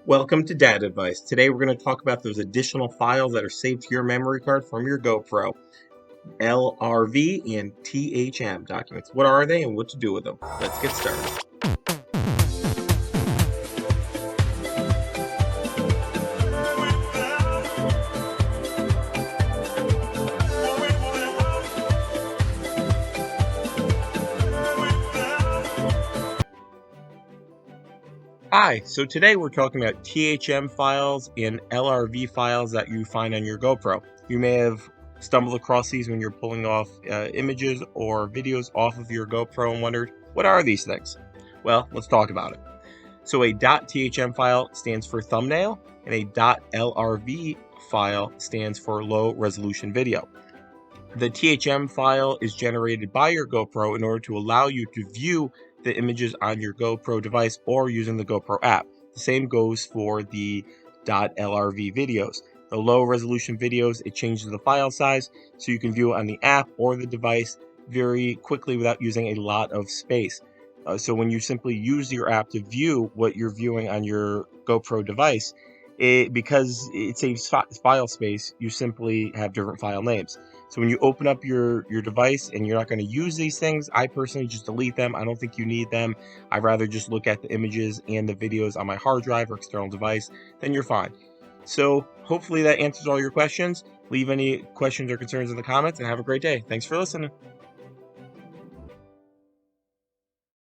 Welcome to Data Advice. Today we're going to talk about those additional files that are saved to your memory card from your GoPro LRV and THM documents. What are they and what to do with them? Let's get started. Hi, so today we're talking about THM files and LRV files that you find on your GoPro. You may have stumbled across these when you're pulling off images or videos off of your GoPro and wondered, what are these things? Well, let's talk about it. So a .thm file stands for thumbnail, and a .lrv file stands for low resolution video. The THM file is generated by your GoPro in order to allow you to view the images on your GoPro device or using the GoPro app. The same goes for the .lrv videos. The low resolution videos, it changes the file size so you can view it on the app or the device very quickly without using a lot of space. So when you simply use your app to view what you're viewing on your GoPro device, because it saves file space, you simply have different file names. So when you open up your device and you're not going to use these things, I personally just delete them. I don't think you need them. I'd rather just look at the images and the videos on my hard drive or external device, then you're fine. So hopefully that answers all your questions. Leave any questions or concerns in the comments and have a great day. Thanks for listening.